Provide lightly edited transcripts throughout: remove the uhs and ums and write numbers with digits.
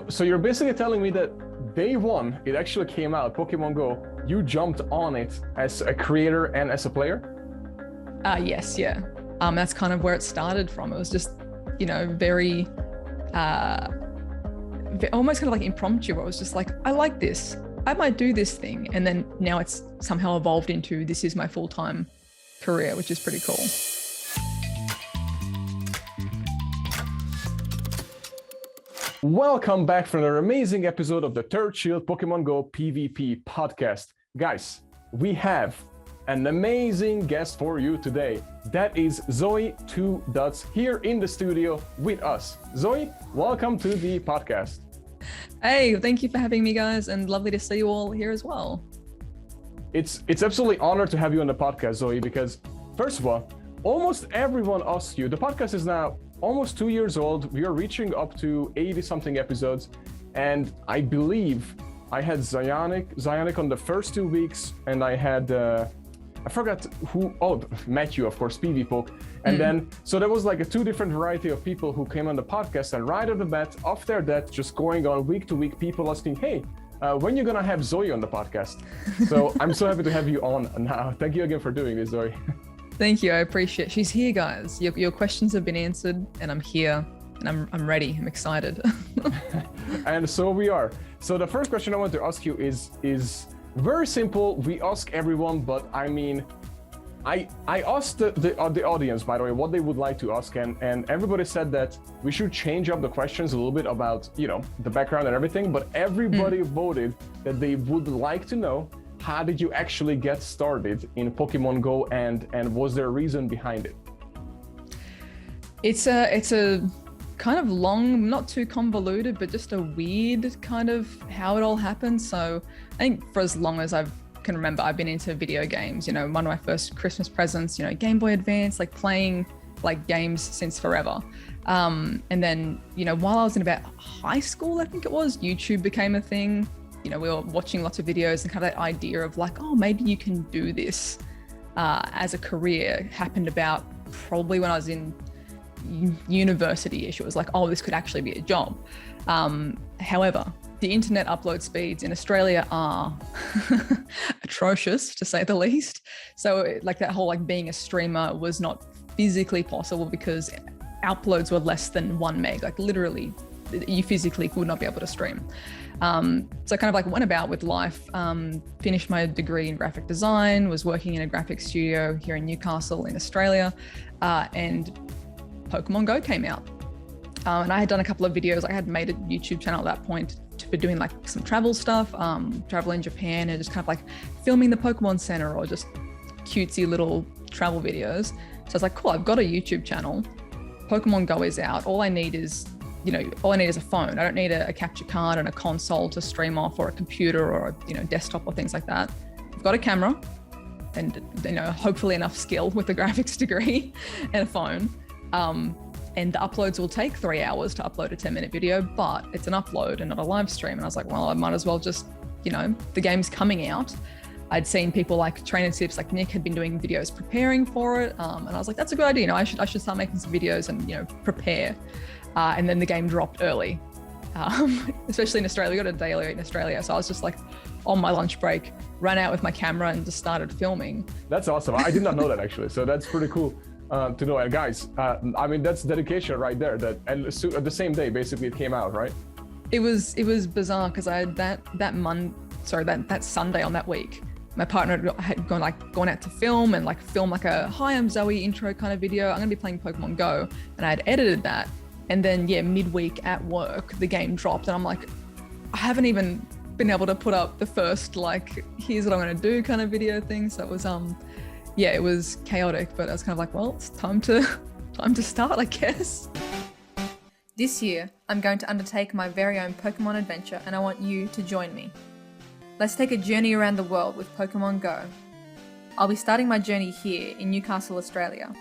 So you're basically telling me that day one, it actually came out, Pokemon Go, you jumped on it as a creator and as a player? Yes, yeah. That's kind of where it started from. It was just, very, almost kind of like impromptu. It was just like, I like this. I might do this thing. And then now it's somehow evolved into this is my full-time career, which is pretty cool. Welcome back for another amazing episode of the Third Shield Pokemon Go PvP podcast. Guys, we have an amazing guest for you today. That is Zoe Two Dots here in the studio with us. Zoe, welcome to the podcast. Hey, thank you for having me, guys, and lovely to see you all here as well. It's absolutely honored to have you on the podcast, Zoe, because first of all, almost everyone asks you, the podcast is now almost 2 years old. We are reaching up to 80 something episodes. And I believe I had Zionic on the first 2 weeks. And I had, I forgot who, Matthew, of course, PvPoke. And then, so there was like a 2 different variety of people who came on the podcast, and right off the bat, after that, just going on week to week, people asking, hey, when you gonna have Zoe on the podcast? So I'm so happy to have you on now. Thank you again for doing this, Zoe. Thank you, I appreciate it. She's here, guys. Your questions have been answered, and I'm here, and I'm ready. I'm excited. And so we are. So the first question I want to ask you is very simple. We ask everyone, but I mean, I asked the audience, by the way, what they would like to ask, and everybody said that we should change up the questions a little bit about, the background and everything, but everybody voted that they would like to know, how did you actually get started in Pokemon Go, and was there a reason behind it? It's a kind of long, not too convoluted, but just a weird kind of how it all happened. So I think for as long as I can remember, I've been into video games. One of my first Christmas presents, Game Boy Advance, like playing like games since forever. And then, while I was in about high school, I think it was, YouTube became a thing. We were watching lots of videos, and kind of that idea of like, oh, maybe you can do this as a career happened about probably when I was in university-ish. It was like, oh, this could actually be a job. However, the internet upload speeds in Australia are atrocious, to say the least. So like that whole like being a streamer was not physically possible because uploads were less than 1 meg, like literally you physically would not be able to stream. So I kind of like went about with life, finished my degree in graphic design, was working in a graphic studio here in Newcastle in Australia, and Pokemon Go came out. And I had done a couple of videos. I had made a YouTube channel at that point for doing like some travel stuff, travel in Japan, and just kind of like filming the Pokemon Center or just cutesy little travel videos. So I was like, cool, I've got a YouTube channel. Pokemon Go is out. All I need is a phone. I don't need a capture card and a console to stream off, or a computer, or desktop or things like that. I've got a camera and hopefully enough skill with a graphics degree and a phone. And the uploads will take 3 hours to upload a 10-minute video, but it's an upload and not a live stream. And I was like, well, I might as well just, the game's coming out. I'd seen people like Trainer Tips, like Nick had been doing videos preparing for it. And I was like, that's a good idea. I should start making some videos and, prepare. And then the game dropped early, especially in Australia. We got a day early in Australia. So I was just like on my lunch break, ran out with my camera and just started filming. That's awesome. I did not know that actually. So that's pretty cool to know. And guys, I mean, that's dedication right there. And the same day, basically it came out, right? It was bizarre because I had that Sunday on that week, my partner had gone out to film and film like a hi, I'm Zoe intro kind of video. I'm gonna be playing Pokemon Go, and I had edited that. And then midweek at work, the game dropped, and I'm like, I haven't even been able to put up the first here's what I'm gonna do kind of video thing. So it was it was chaotic, but I was kind of like, well, it's time to start, I guess. This year, I'm going to undertake my very own Pokemon adventure, and I want you to join me. Let's take a journey around the world with Pokemon Go. I'll be starting my journey here in Newcastle, Australia,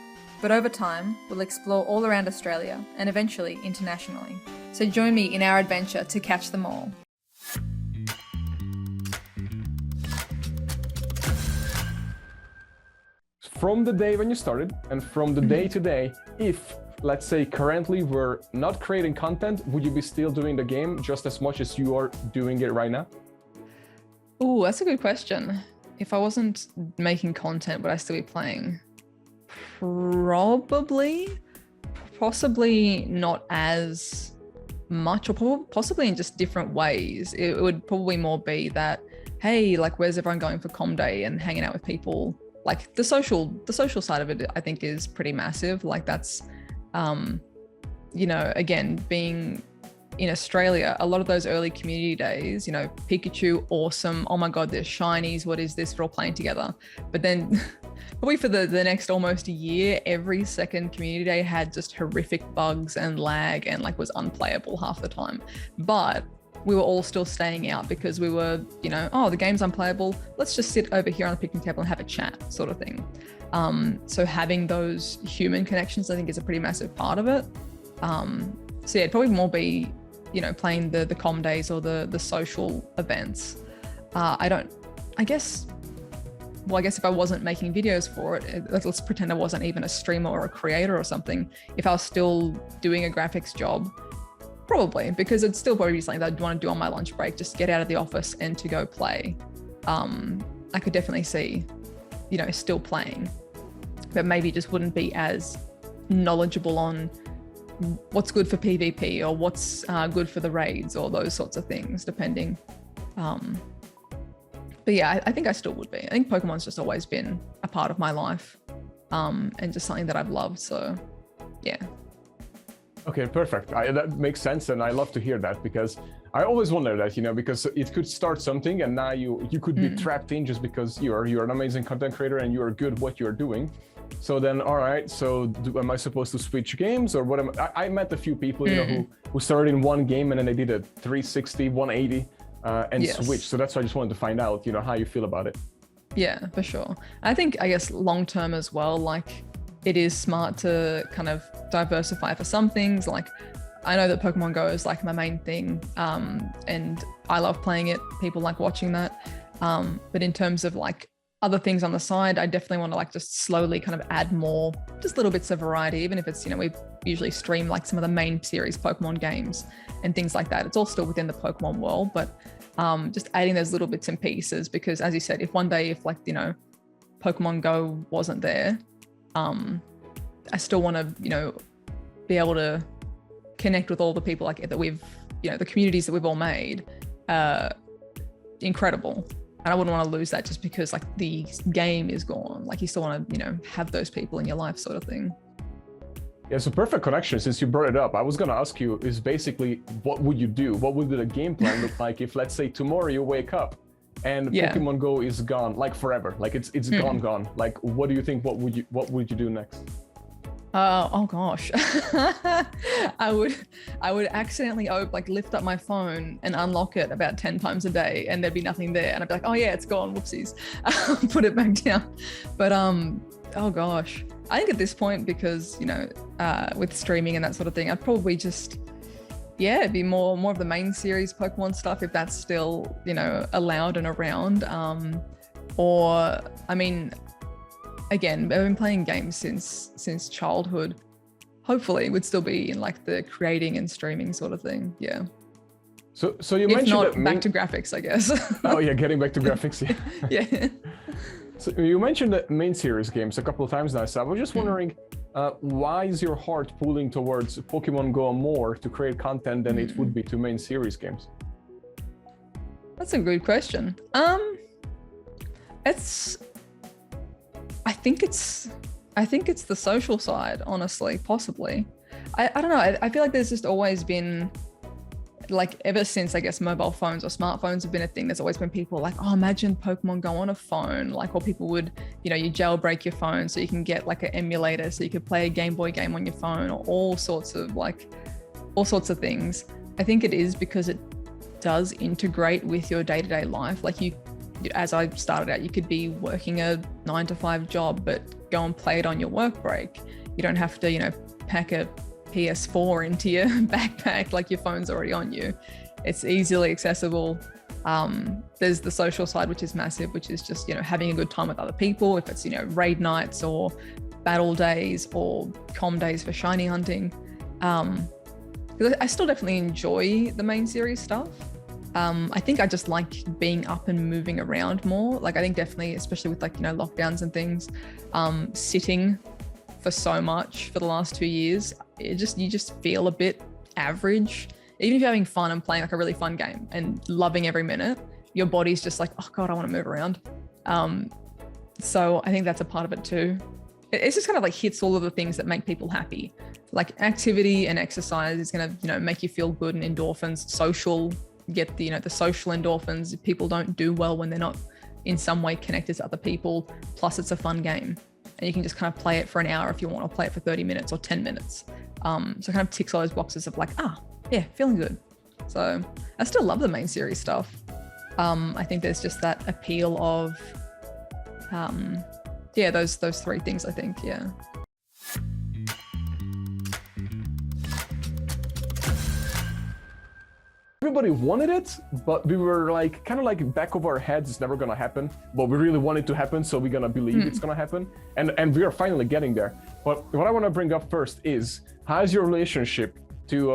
but over time, we'll explore all around Australia and eventually internationally. So join me in our adventure to catch them all. From the day when you started and from the day to day, if let's say currently were not creating content, would you be still doing the game just as much as you are doing it right now? Oh, that's a good question. If I wasn't making content, would I still be playing? Probably. Possibly not as much, or possibly in just different ways. It would probably more be that, hey, like, where's everyone going for Com Day and hanging out with people? Like the social side of it, I think, is pretty massive. Like that's, you know, again, being in Australia, a lot of those early community days, you know, Pikachu, awesome. Oh my God, there's shinies. What is this? We're all playing together. But then probably for the next almost year, every second community day had just horrific bugs and lag and like was unplayable half the time. But we were all still staying out because we were, you know, oh, the game's unplayable. Let's just sit over here on the picnic table and have a chat, sort of thing. So having those human connections, I think, is a pretty massive part of it. So yeah, it'd probably more be, you know, playing the com days or the social events. I guess if I wasn't making videos for it, let's pretend I wasn't even a streamer or a creator or something. If I was still doing a graphics job, probably, because it'd still probably be something that I'd want to do on my lunch break, just get out of the office and to go play. I could definitely see, you know, still playing, but maybe just wouldn't be as knowledgeable on what's good for PvP or what's good for the raids or those sorts of things, depending. But yeah, I think I still would be. I think Pokemon's just always been a part of my life, and just something that I've loved. So yeah. Okay, perfect. That makes sense, and I love to hear that, because I always wonder that, you know, because it could start something and now you could be trapped in just because you're an amazing content creator and you're good at what you're doing. So then, all right, so am I supposed to switch games, or what? I met a few people, you know, who started in one game and then they did a 360, 180 and switched. So that's why I just wanted to find out, you know, how you feel about it. Yeah, for sure. I guess long term as well, like, it is smart to kind of diversify for some things. Like, I know that Pokemon Go is like my main thing, and I love playing it. People like watching that. But in terms of like other things on the side, I definitely want to like just slowly kind of add more, just little bits of variety, even if it's, you know, we usually stream like some of the main series Pokemon games and things like that. It's all still within the Pokemon world, but just adding those little bits and pieces, because as you said, if one day, if like, you know, Pokemon Go wasn't there, I still want to, you know, be able to connect with all the people like that we've, you know, the communities that we've all made, incredible. And I wouldn't want to lose that just because like the game is gone. Like, you still want to, you know, have those people in your life, sort of thing. Yeah, so perfect connection. Since you brought it up, I was going to ask you is basically, what would you do? What would the game plan look like if, let's say, tomorrow you wake up and Pokemon Go is gone, like forever, like it's gone. Like, what do you think? What would you do next? Oh gosh, I would accidentally lift up my phone and unlock it about 10 times a day, and there'd be nothing there, and I'd be like, oh yeah, it's gone, whoopsies. Put it back down. But oh gosh, I think at this point, because, you know, with streaming and that sort of thing, I'd probably just, yeah, it'd be more of the main series Pokemon stuff, if that's still, you know, allowed and around. Or, I mean, again, I've been playing games since childhood. Hopefully, it would still be in like the creating and streaming sort of thing. Yeah. So you if mentioned not, that back to graphics, I guess. Oh yeah, getting back to graphics. Yeah. Yeah. So you mentioned the main series games a couple of times now. So I was just wondering, why is your heart pulling towards Pokemon Go more to create content than it would be to main series games? That's a good question. I think it's the social side, honestly, possibly. I don't know. I feel like there's just always been, like, ever since, I guess, mobile phones or smartphones have been a thing, there's always been people like, oh, imagine Pokemon Go on a phone. Like, or people would, you know, you jailbreak your phone so you can get like an emulator so you could play a Game Boy game on your phone, or all sorts of things. I think it is because it does integrate with your day-to-day life. Like, as I started out, you could be working a 9-to-5 job, but go and play it on your work break. You don't have to, you know, pack a PS4 into your backpack, like your phone's already on you. It's easily accessible. There's the social side, which is massive, which is just, you know, having a good time with other people, if it's, you know, raid nights or battle days or comm days for shiny hunting. Because I still definitely enjoy the main series stuff. I think I just like being up and moving around more. Like I think definitely, especially with like, you know, lockdowns and things, sitting for so much for the last 2 years, you just feel a bit average. Even if you're having fun and playing like a really fun game and loving every minute, your body's just like, oh God, I want to move around. So I think that's a part of it too. It's just kind of like hits all of the things that make people happy. Like activity and exercise is going to, you know, make you feel good, and endorphins, social, get the, you know, the social endorphins. People don't do well when they're not in some way connected to other people. Plus it's a fun game and you can just kind of play it for an hour if you want, or play it for 30 minutes or 10 minutes. So it kind of ticks all those boxes of like, yeah, feeling good. So I still love the main series stuff. I think there's just that appeal of, yeah, those three things, I think, yeah. Everybody wanted it, but we were like, kind of like back of our heads, it's never gonna happen, but we really want it to happen, so we're gonna believe it's gonna happen, and we are finally getting there. But what I want to bring up first is, how's your relationship to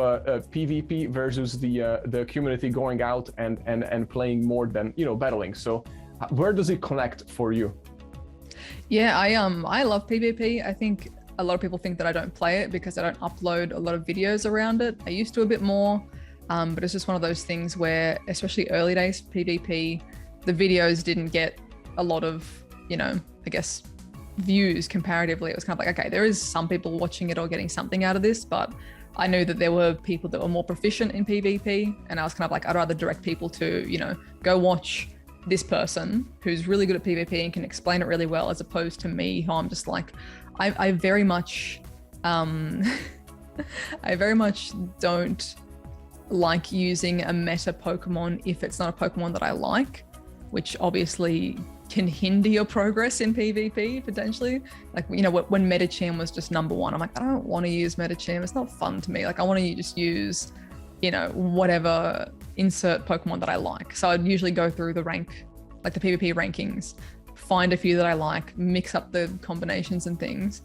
PvP versus the community going out and playing more than, you know, battling? So where does it connect for you? Yeah, I love PvP. I think a lot of people think that I don't play it because I don't upload a lot of videos around it. I used to a bit more. But it's just one of those things where, especially early days PvP, the videos didn't get a lot of, you know, I guess, views comparatively. It was kind of like, okay, there is some people watching it or getting something out of this, but I knew that there were people that were more proficient in PvP, and I was kind of like, I'd rather direct people to, you know, go watch this person who's really good at PvP and can explain it really well, as opposed to me, who I'm just like, I very much, I very much don't like using a meta Pokemon if it's not a Pokemon that I like, which obviously can hinder your progress in PvP potentially. Like, you know, when Medicham was just #1, I'm like, I don't want to use Medicham. It's not fun to me. Like, I want to just use, you know, whatever insert Pokemon that I like. So I'd usually go through the rank, like the PvP rankings, find a few that I like, mix up the combinations and things.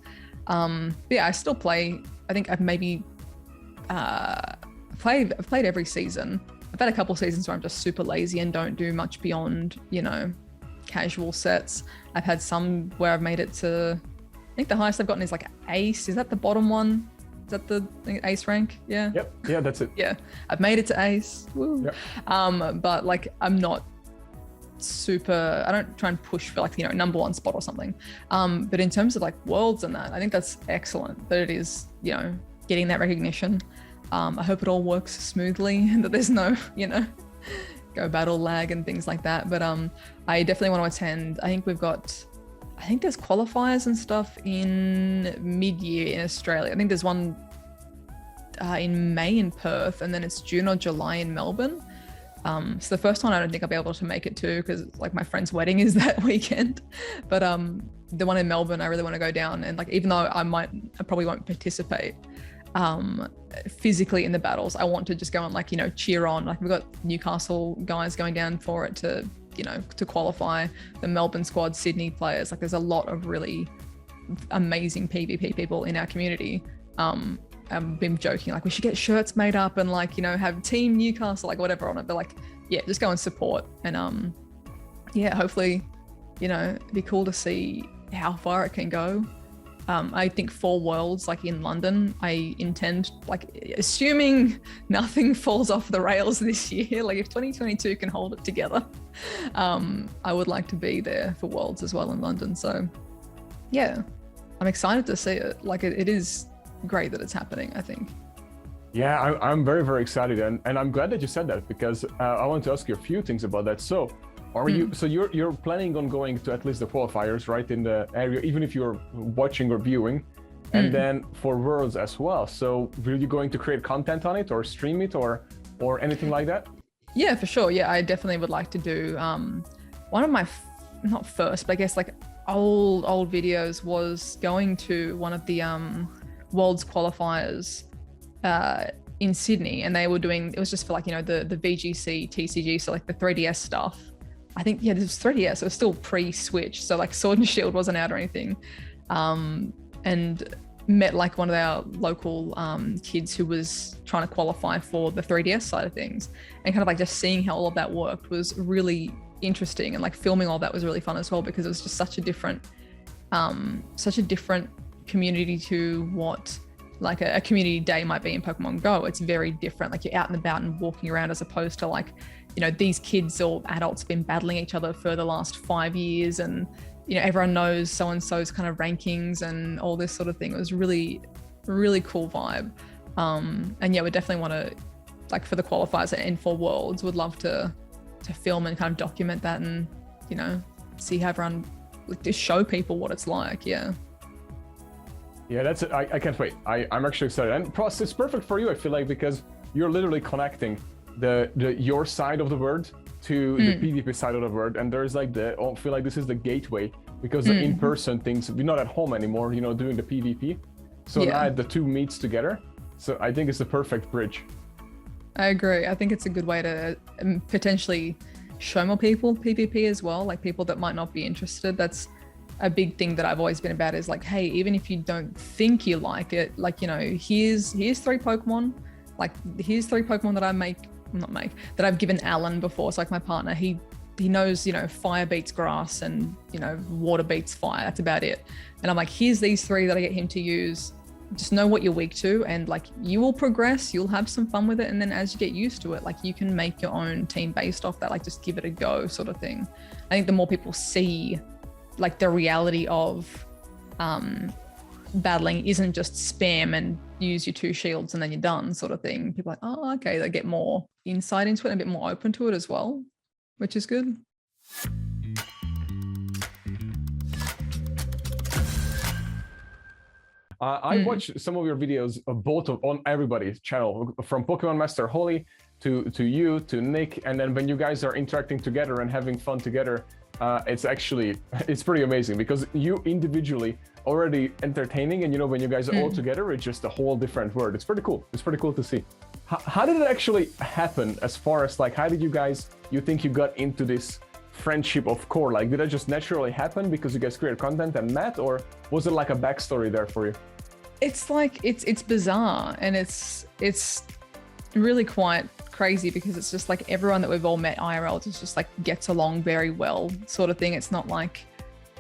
But yeah, I still play. I think I've maybe I've played every season. I've had a couple seasons where I'm just super lazy and don't do much beyond, you know, casual sets. I've had some where I've made it to, I think the highest I've gotten is like Ace. Is that the bottom one? Is that the Ace rank? Yeah. Yep. Yeah, that's it. Yeah, I've made it to Ace. Woo. Yep. But like, I'm not super, I don't try and push for like, you know, #1 spot or something. But in terms of like worlds and that, I think that's excellent that it is, you know, getting that recognition. I hope it all works smoothly and that there's no, you know, go battle lag and things like that. But I definitely want to attend. I think there's qualifiers and stuff in mid-year in Australia. I think there's one in May in Perth, and then it's June or July in Melbourne. So the first one I don't think I'll be able to make it to, because like my friend's wedding is that weekend. But the one in Melbourne, I really want to go down, and like, even though I probably won't participate physically in the battles, I want to just go and like, you know, cheer on. Like, we've got Newcastle guys going down for it to, you know, to qualify, the Melbourne squad, Sydney players. Like, there's a lot of really amazing PvP people in our community. I've been joking, like, we should get shirts made up and like, you know, have Team Newcastle, like whatever on it. But like, yeah, just go and support. And yeah, hopefully, you know, it'd be cool to see how far it can go. I think 4 worlds, like in London, I intend, like, assuming nothing falls off the rails this year, like if 2022 can hold it together, I would like to be there for worlds as well in London. So yeah, I'm excited to see it. Like, it is great that it's happening, I think. Yeah, I'm very, very excited. And I'm glad that you said that, because I want to ask you a few things about that. So are you, so you're planning on going to at least the qualifiers, right, in the area, even if you're watching or viewing, and then for worlds as well. So will you going to create content on it or stream it or anything like that? Yeah, for sure. Yeah, I definitely would like to do one of my, not first, but I guess like old videos was going to one of the worlds qualifiers in Sydney, and they were doing, it was just for like, you know, the VGC, TCG, so like the 3DS stuff. I think, yeah, this was 3DS, it was still pre-Switch, so like Sword and Shield wasn't out or anything. and met like one of our local kids who was trying to qualify for the 3DS side of things, and kind of like just seeing how all of that worked was really interesting, and like filming all that was really fun as well, because it was just such a different community to what like a community day might be in Pokemon Go. It's very different. Like you're out and about and walking around, as opposed to like, you know, these kids or adults have been battling each other for the last 5 years, and you know, everyone knows so-and-so's kind of rankings and all this sort of thing. It was really, really cool vibe. And yeah, we definitely want to, like for the qualifiers and for Worlds, would love to film and kind of document that, and, you know, see how everyone, like, just show people what it's like. Yeah. Yeah, that's it. I can't wait. I'm actually excited. And plus, it's perfect for you, I feel like, because you're literally connecting your side of the world to the PvP side of the world, and there's like I feel like this is the gateway, because the in-person things, we're not at home anymore, you know, doing the PvP. So now the two meets together. So I think it's the perfect bridge. I agree. I think it's a good way to potentially show more people PvP as well, like people that might not be interested. That's a big thing that I've always been about, is like, hey, even if you don't think you like it, like, you know, here's 3 Pokemon, like here's 3 Pokemon that that I've given Alan before. So like my partner, he knows, you know, fire beats grass and, you know, water beats fire. That's about it. And I'm like, here's these 3 that I get him to use. Just know what you're weak to, and like you will progress, you'll have some fun with it. And then as you get used to it, like you can make your own team based off that, like just give it a go sort of thing. I think the more people see like the reality of battling isn't just spam and use your 2 shields and then you're done sort of thing. People are like, oh, okay, they get more insight into it and a bit more open to it as well, which is good. I watched some of your videos, both on everybody's channel, from Pokemon Master Holly to you, to Nick, and then when you guys are interacting together and having fun together, it's pretty amazing, because you individually already entertaining, and you know, when you guys are all together, it's just a whole different world. It's pretty cool. It's pretty cool to see. How did it actually happen, as far as like, how did you think you got into this friendship of core? Like, did it just naturally happen because you guys created content and met, or was it like a backstory there for you? It's like, it's bizarre, and it's really quite crazy, because it's just like everyone that we've all met IRL just like gets along very well sort of thing. It's not like,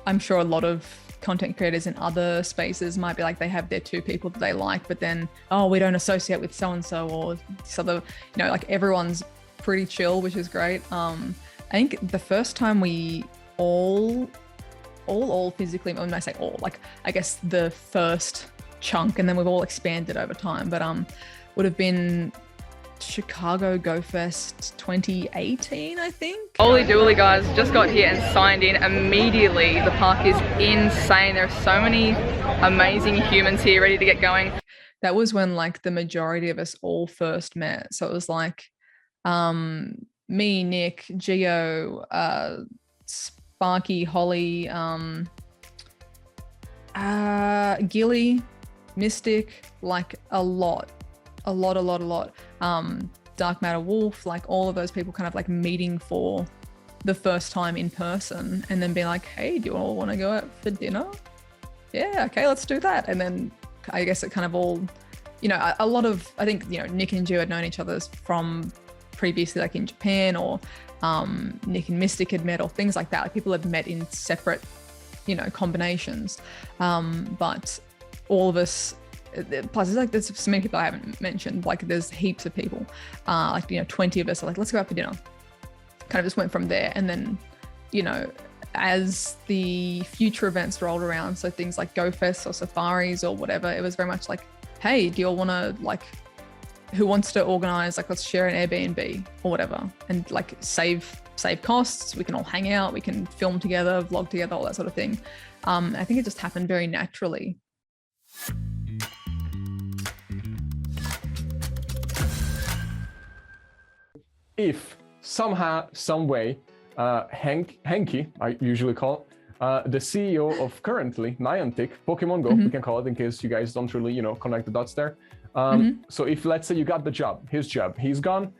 I'm sure a lot of content creators in other spaces might be like, they have their 2 people that they like, but then, oh, we don't associate with so-and-so or this other, you know, like everyone's pretty chill, which is great. I think the first time we all physically, when I say all, like I guess the first chunk, and then we've all expanded over time, but would have been Chicago Go Fest 2018, I think. Holy dooly, guys, just got here and signed in immediately. The park is insane. There are so many amazing humans here ready to get going. That was when like the majority of us all first met. So it was like me, Nick, Geo, Sparky, Holly, Gilly, Mystic, like a lot. Dark Matter Wolf, like all of those people kind of like meeting for the first time in person, and then being like, hey, do you all want to go out for dinner? Yeah, okay, let's do that. And then I guess it kind of all, you know, a lot of, I think, you know, Nick and Gio had known each other from previously, like in Japan, or Nick and Mystic had met, or things like that. Like people had met in separate, you know, combinations. But all of us, plus there's so many people I haven't mentioned, like there's heaps of people, like, you know, 20 of us are like, let's go out for dinner. Kind of just went from there. And then, you know, as the future events rolled around, so things like Go Fest or safaris or whatever, it was very much like, hey, do you all want to, like, who wants to organize, like, let's share an Airbnb or whatever, and like save costs. We can all hang out, we can film together, vlog together, all that sort of thing. I think it just happened very naturally. If somehow, some way, Henky, I usually call the CEO of currently NIANTIC, Pokemon Go, we can call it, in case you guys don't really, you know, connect the dots there. So if, let's say, you got the job, his job, he's gone,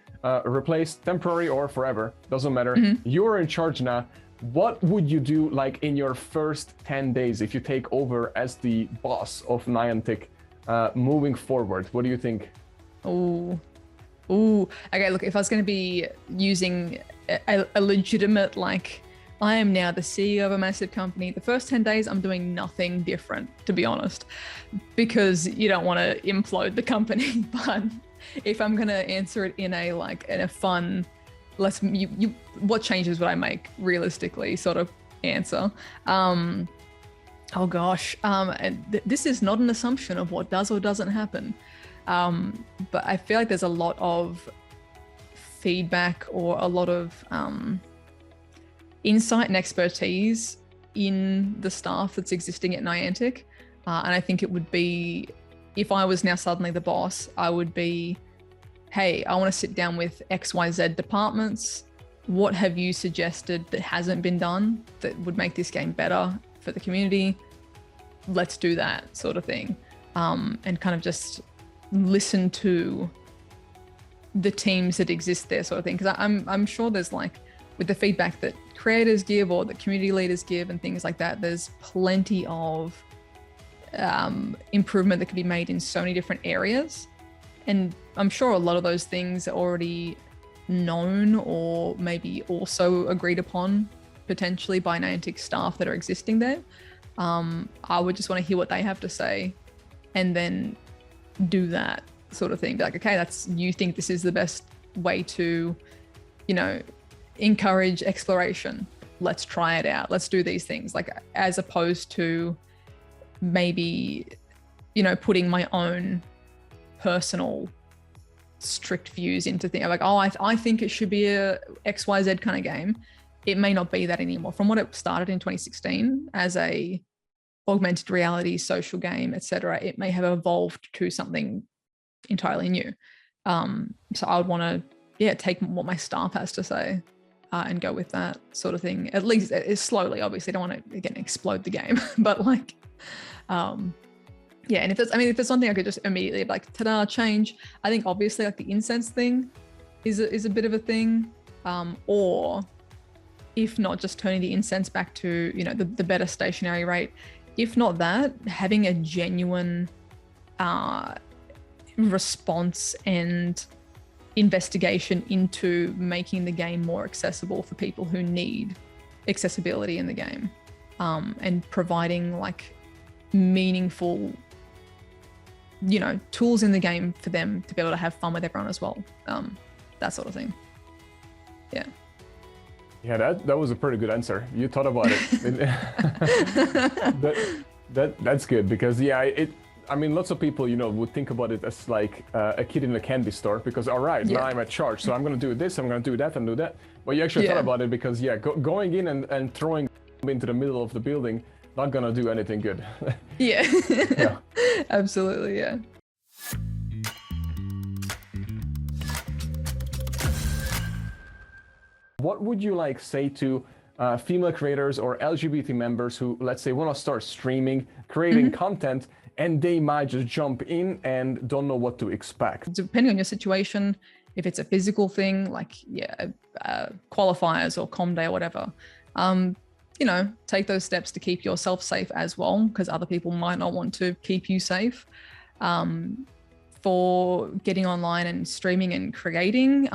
replaced, temporary or forever, doesn't matter. You're in charge now. what would you do like in your first 10 days if you take over as the boss of Niantic moving forward? What do you think? Ooh. Okay, look, if I was going to be using a legitimate, like, I am now the CEO of a massive company, the first 10 days, I'm doing nothing different, to be honest, because you don't want to implode the company. But if I'm going to answer it in a fun, what changes would I make realistically sort of answer? Oh gosh, this is not an assumption of what does or doesn't happen. But I feel like there's a lot of feedback or a lot of insight and expertise in the staff that's existing at Niantic. And I think it would be, if I was now suddenly the boss, I would be, hey, I want to sit down with XYZ departments. What have you suggested that hasn't been done that would make this game better for the community? Let's do that sort of thing. And kind of just listen to the teams that exist there sort of thing. Because I'm sure there's, like, with the feedback that creators give or that community leaders give and things like that, there's plenty of improvement that can be made in so many different areas. And I'm sure a lot of those things are already known or maybe also agreed upon potentially by Niantic staff that are existing there. I would just want to hear what they have to say and then do that sort of thing. Be like, okay, you think this is the best way to, encourage exploration. Let's try it out. Let's do these things. Like, as opposed to maybe, putting my own personal strict views into things. Like, oh, I think it should be a XYZ kind of game. It may not be that anymore. From what it started in 2016 as a augmented reality social game, etc., it may have evolved to something entirely new. So I would want to, take what my staff has to say and go with that sort of thing. At least it's slowly. Obviously, don't want to again explode the game, but like, and if there's something I could just immediately be like, ta-da, change. I think obviously like the incense thing is a bit of a thing, or if not, just turning the incense back to the better stationary rate. If not that, having a genuine response and investigation into making the game more accessible for people who need accessibility in the game, and providing like meaningful tools in the game for them to be able to have fun with everyone as well. That sort of thing. Yeah, that was a pretty good answer. You thought about it. That's good, because lots of people would think about it as like a kid in a candy store, because now I'm at charge, so I'm gonna do this, I'm gonna do that and do that. But you actually thought about it, because going in and throwing into the middle of the building, not gonna do anything good. Yeah. Absolutely, yeah. What would you say to female creators or LGBT members who, let's say, want to start streaming, creating content, and they might just jump in and don't know what to expect? Depending on your situation, if it's a physical thing, like qualifiers or comm day or whatever, take those steps to keep yourself safe as well, because other people might not want to keep you safe. For getting online and streaming and creating,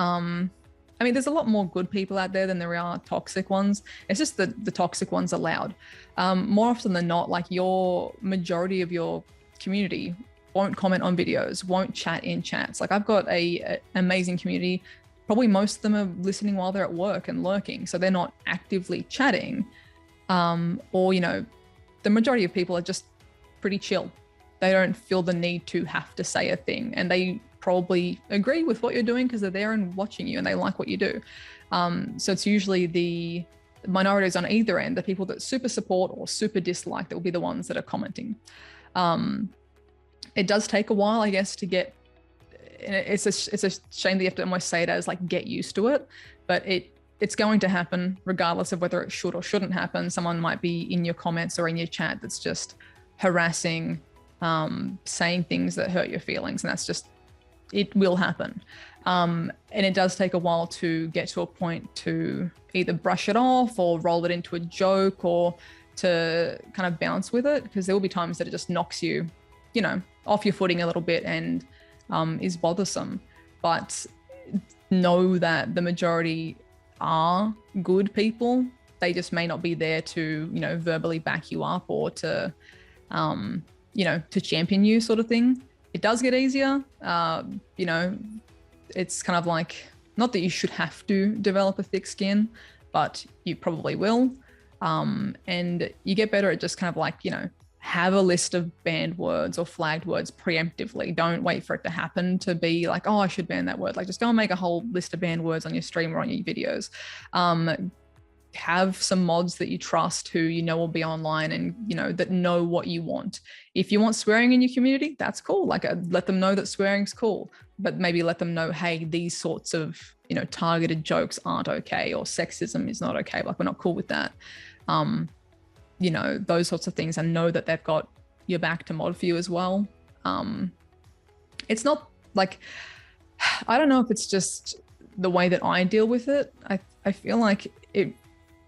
there's a lot more good people out there than there are toxic ones. It's just that the toxic ones are loud. More often than not, like, your majority of your community won't comment on videos, won't chat in chats. Like, I've got an amazing community. Probably most of them are listening while they're at work and lurking, so they're not actively chatting. Or, the majority of people are just pretty chill. They don't feel the need to have to say a thing, and they probably agree with what you're doing because they're there and watching you and they like what you do. So it's usually the minorities on either end, the people that super support or super dislike, that will be the ones that are commenting. It does take a while, I guess, to get, it's a shame that you have to almost say it as like, get used to it, but it's going to happen regardless of whether it should or shouldn't happen. Someone might be in your comments or in your chat that's just harassing, saying things that hurt your feelings, and that's just, it will happen. And it does take a while to get to a point to either brush it off or roll it into a joke or to kind of bounce with it, because there will be times that it just knocks you, you know, off your footing a little bit and is bothersome. But know that the majority are good people. They just may not be there to, you know, verbally back you up or to, you know, to champion you, sort of thing. It does get easier. You know, it's kind of like, not that you should have to develop a thick skin, but you probably will. And you get better at just kind of like, you know, have a list of banned words or flagged words preemptively. Don't wait for it to happen to be like, oh, I should ban that word. Like, just go and make a whole list of banned words on your stream or on your videos. Have some mods that you trust who you know will be online and, you know, that know what you want. If you want swearing in your community, that's cool. Like, let them know that swearing's cool, but maybe let them know, hey, these sorts of, you know, targeted jokes aren't okay, or sexism is not okay. Like, we're not cool with that. You know, those sorts of things, and know that they've got your back to mod for you as well. It's not like, I don't know if it's just the way that I deal with it. I feel like it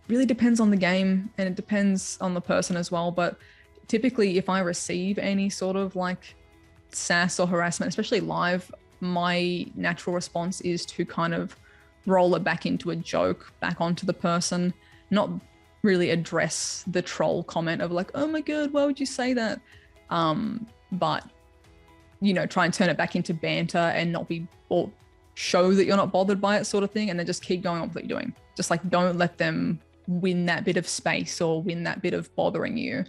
really depends on the game and it depends on the person as well. But typically, if I receive any sort of like sass or harassment, especially live, my natural response is to kind of roll it back into a joke, back onto the person, not really address the troll comment of like, oh my God, why would you say that? But, you know, try and turn it back into banter and not be, or show that you're not bothered by it, sort of thing. And then just keep going on with what you're doing. Just like, don't let them win that bit of space or win that bit of bothering you.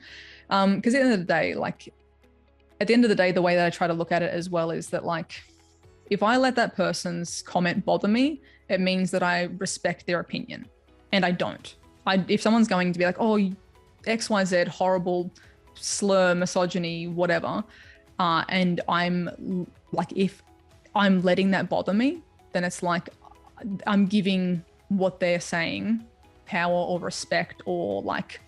Because at the end of the day, like, at the end of the day, the way that I try to look at it as well is that, like, if I let that person's comment bother me, it means that I respect their opinion, and I don't. If someone's going to be like, oh, XYZ, horrible, slur, misogyny, whatever, and I'm like, if I'm letting that bother me, then it's like I'm giving what they're saying power or respect, or like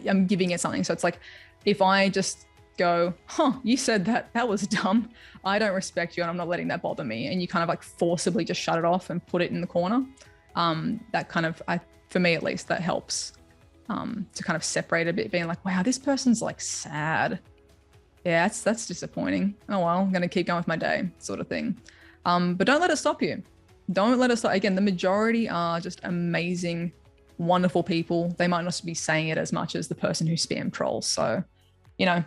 I'm giving it something. So it's like, if I just go, huh, you said that was dumb, I don't respect you and I'm not letting that bother me, and you kind of like forcibly just shut it off and put it in the corner, that kind of, for me at least, that helps to kind of separate a bit, being like, wow, this person's like sad. Yeah, that's disappointing. Oh well, I'm gonna keep going with my day, sort of thing. But don't let it stop you. Don't let it stop. Again, the majority are just amazing, wonderful people. They might not be saying it as much as the person who spam trolls. So, you know,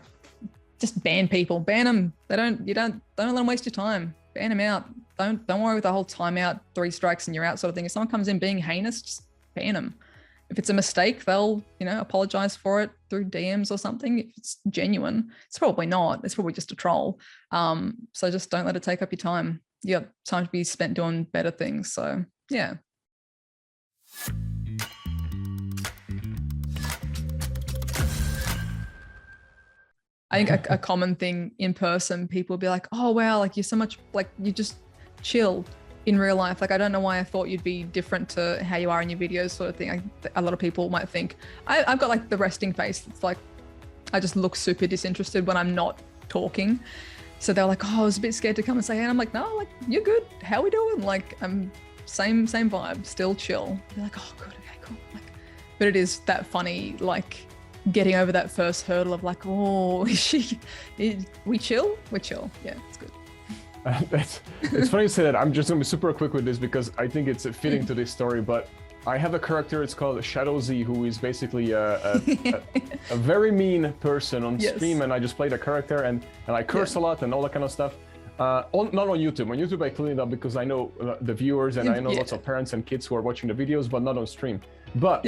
just ban people, ban them. Don't let them waste your time. Ban them out. Don't worry with the whole timeout, 3 strikes and you're out sort of thing. If someone comes in being heinous, just ban them. If it's a mistake, they'll, you know, apologize for it through DMs or something. If it's genuine, it's probably not. It's probably just a troll. So just don't let it take up your time. You got time to be spent doing better things. So yeah. I think a common thing in person, people will be like, oh, wow, like you're so much, like you just chill in real life. Like, I don't know why I thought you'd be different to how you are in your videos, sort of thing. A lot of people might think I've got like the resting face. It's like, I just look super disinterested when I'm not talking. So they're like, oh, I was a bit scared to come and say, and I'm like, no, like, you're good. How we doing? Like, I'm same vibe, still chill. They're like, oh, good, okay, cool. Like, but it is that funny, like, getting over that first hurdle of like, oh, we chill? We're chill. Yeah, it's good. It's funny you say that. I'm just gonna be super quick with this because I think it's fitting to this story, but I have a character, it's called Shadow Z, who is basically a very mean person on stream, and I just play the character and I curse a lot and all that kind of stuff. Not on YouTube. On YouTube I clean it up because I know the viewers and I know lots of parents and kids who are watching the videos, but not on stream. But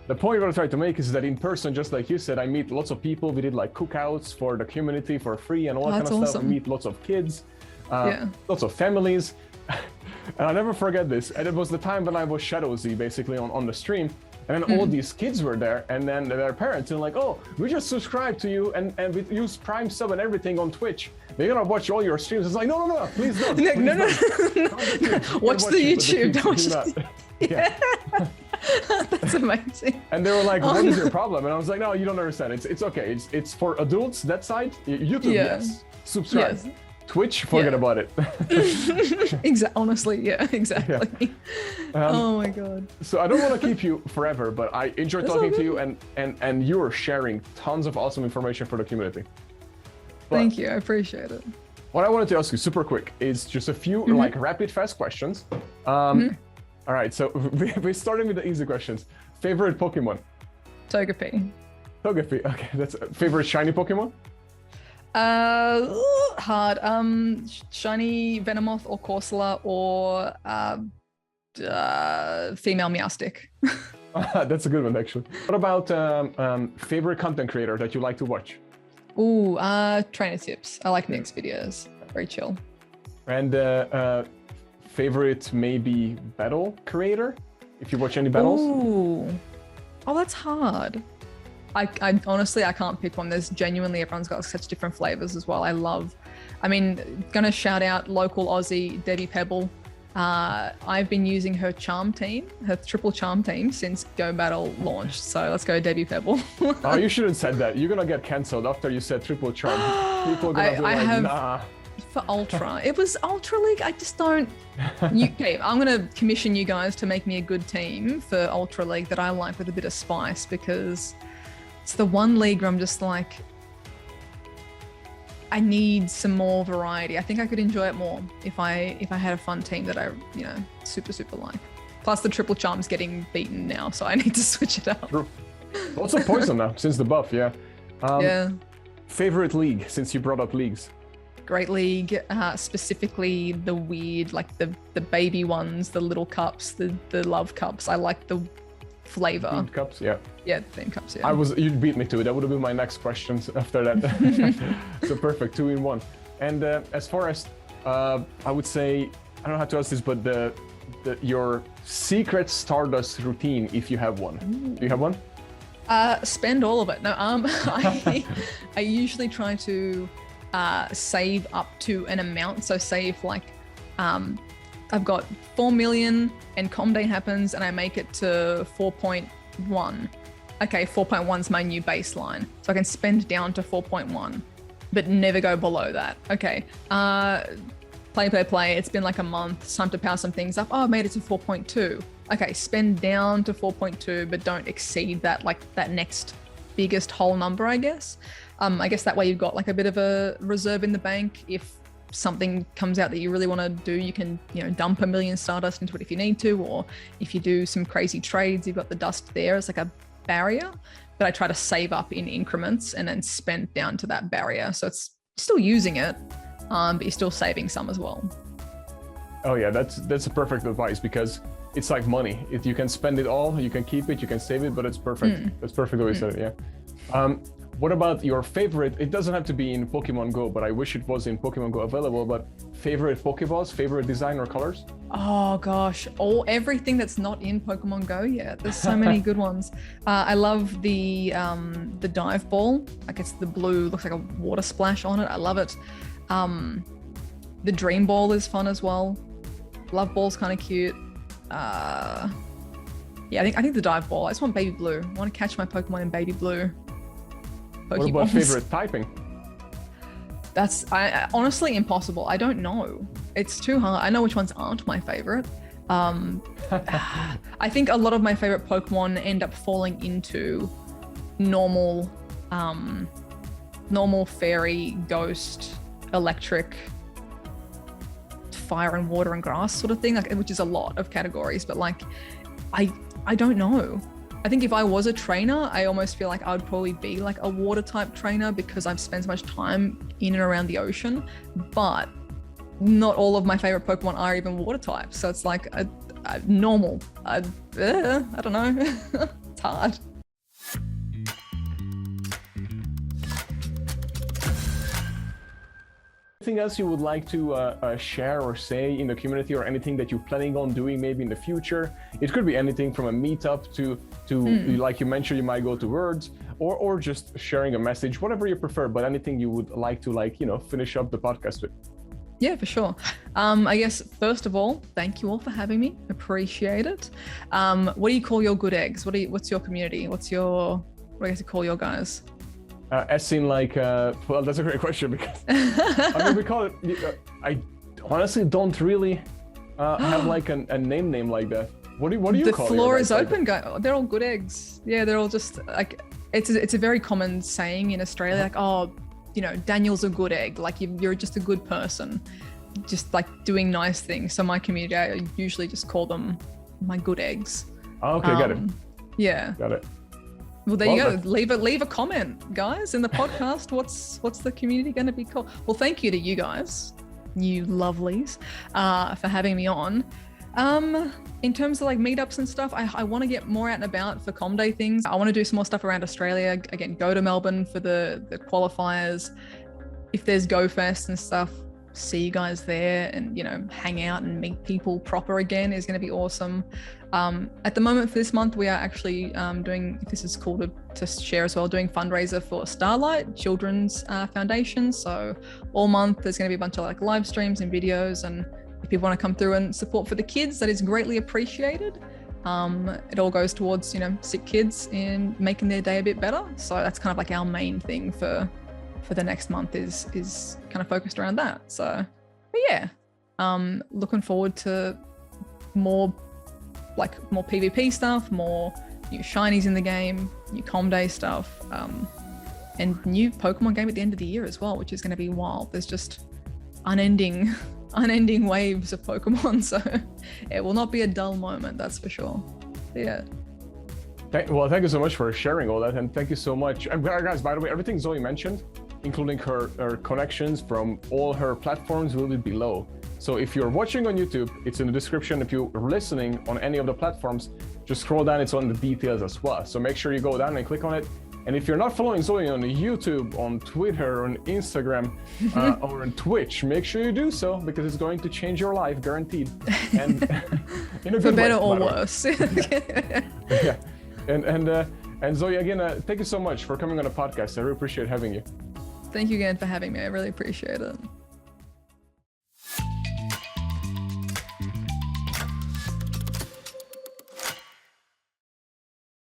the point I try to make is that in person, just like you said, I meet lots of people. We did like cookouts for the community for free and all that kind of stuff. We meet lots of kids, lots of families. And I'll never forget this. And it was the time when I was Shadow Z basically on the stream. And then all these kids were there, and then their parents, and like, oh, we just subscribed to you and we use Prime sub and everything on Twitch. They're gonna watch all your streams. It's like, no, please don't. Please don't. Watch the YouTube. That's amazing. And they were like, what is your problem? And I was like, no, you don't understand. It's okay. It's for adults, that side. YouTube, yes. Subscribe. Yes. Twitch, forget Yeah. about it. Honestly, yeah, exactly. Oh my god. So I don't want to keep you forever, but I enjoyed That's talking all to you, and you're sharing tons of awesome information for the community. But Thank you, I appreciate it. what I wanted to ask you super quick is just a few like rapid fast questions. All right, so we're starting with the easy questions. Favorite Pokemon? Togepi. Togepi, okay, that's favorite shiny Pokemon? Hard. Shiny Venomoth or Corsola or female Meowstic. That's a good one, actually. What about favorite content creator that you like to watch? Ooh, trainer tips. I like Nick's videos. Very chill. And favorite maybe battle creator? If you watch any battles? Ooh. Oh, that's hard. I honestly, I can't pick one. There's genuinely, everyone's got such different flavors as well. I mean, gonna shout out local Aussie, Debbie Pebble. I've been using her charm team, her triple charm team since Go Battle launched. So let's go Debbie Pebble. Oh, you shouldn't have said that. You're gonna get cancelled after you said triple charm. People are gonna be like, nah. For Ultra. It was Ultra League. I just don't. Okay, I'm going to commission you guys to make me a good team for Ultra League that I like with a bit of spice, because it's the one league where I'm just like, I need some more variety. I think I could enjoy it more if I had a fun team that I, super like. Plus the triple charm's getting beaten now, so I need to switch it up. True. Lots of poison now since the buff, yeah. Yeah. Favorite league, since you brought up leagues? Great League, specifically the weird, like the baby ones, the little cups, the love cups. I like the flavor. Themed cups, yeah. Yeah, theme cups, yeah. You beat me to it. That would have been my next questions after that. So perfect, 2 in 1. And as far as, I would say, I don't know how to ask this, but your secret Stardust routine, if you have one. Ooh. Do you have one? Spend all of it. No, I usually try to save up to an amount. So say if like I've got 4 million and Com Day happens and I make it to 4.1. Okay, 4.1 is my new baseline. So I can spend down to 4.1, but never go below that. Okay, play. It's been like a month. It's time to power some things up. Oh, I made it to 4.2. Okay, spend down to 4.2, but don't exceed that, like that next biggest whole number, I guess. I guess that way you've got like a bit of a reserve in the bank. If something comes out that you really want to do, you can, dump 1 million Stardust into it if you need to, or if you do some crazy trades, you've got the dust there as like a barrier. But I try to save up in increments and then spend down to that barrier. So it's still using it, but you're still saving some as well. Oh yeah, that's a perfect advice, because it's like money. If you can spend it all, you can keep it, you can save it, but it's perfect. That's perfect the way you said it, yeah. What about your favorite? It doesn't have to be in Pokemon Go, but I wish it was in Pokemon Go available, but favorite Pokeballs, favorite design or colors? Oh gosh, everything that's not in Pokemon Go yet. There's so many good ones. I love the dive ball. Like it's the blue, looks like a water splash on it. I love it. The dream ball is fun as well. Love ball's kind of cute. Yeah, I think the dive ball. I just want baby blue. I want to catch my Pokemon in baby blue. What about favorite typing? That's honestly impossible. I don't know. It's too hard. I know which ones aren't my favorite. I think a lot of my favorite Pokemon end up falling into normal fairy, ghost, electric, fire and water and grass sort of thing, like, which is a lot of categories, but like I don't know. I think if I was a trainer, I almost feel like I would probably be like a water type trainer, because I've spent so much time in and around the ocean, but not all of my favorite Pokemon are even water types. So it's like a normal, I don't know. It's hard. Anything else you would like to share or say in the community, or anything that you're planning on doing maybe in the future? It could be anything from a meetup to like you mentioned, you might go to Words, or just sharing a message, whatever you prefer, but anything you would like to finish up the podcast with. Yeah, for sure. I guess first of all, thank you all for having me. Appreciate it. What do you call your good eggs? What's your community? What do you call your guys? As in like, well, that's a great question because I mean, we call it, I honestly don't really have like a name like that. What do you call it? The floor is open, guys. They're all good eggs. Yeah, they're all just like, it's a very common saying in Australia, like, oh, you know, Daniel's a good egg. Like you're just a good person, just like doing nice things. So my community, I usually just call them my good eggs. Oh, okay, got it. Yeah. Got it. Well, there you go. Leave a comment, guys, in the podcast. What's the community going to be called? Well, thank you to you guys, you lovelies, for having me on. In terms of like meetups and stuff, I want to get more out and about for Com Day things. I want to do some more stuff around Australia. Again, go to Melbourne for the qualifiers. If there's Go Fest and stuff, see you guys there and, you know, hang out and meet people proper again is going to be awesome. At the moment for this month, we are actually doing, this is cool to share as well, doing fundraiser for Starlight Children's Foundation. So all month there's going to be a bunch of like live streams and videos, and if people want to come through and support for the kids, that is greatly appreciated. It all goes towards, you know, sick kids and making their day a bit better. So that's kind of like our main thing for the next month is kind of focused around that. So, but yeah, looking forward to more PvP stuff, more new shinies in the game, new Com Day stuff, and new Pokemon game at the end of the year as well, which is going to be wild. There's just unending waves of Pokemon, so it will not be a dull moment, that's for sure. Yeah. Well, thank you so much for sharing all that, and thank you so much. And guys, by the way, everything Zoe mentioned, including her connections from all her platforms, will be below. So if you're watching on YouTube, it's in the description. If you're listening on any of the platforms, just scroll down, it's on the details as well. So make sure you go down and click on it. And if you're not following Zoe on YouTube, on Twitter, on Instagram, or on Twitch, make sure you do so, because it's going to change your life, guaranteed. And in a good For better way, or worse. Yeah. And Zoe, again, thank you so much for coming on the podcast. I really appreciate having you. Thank you again for having me. I really appreciate it.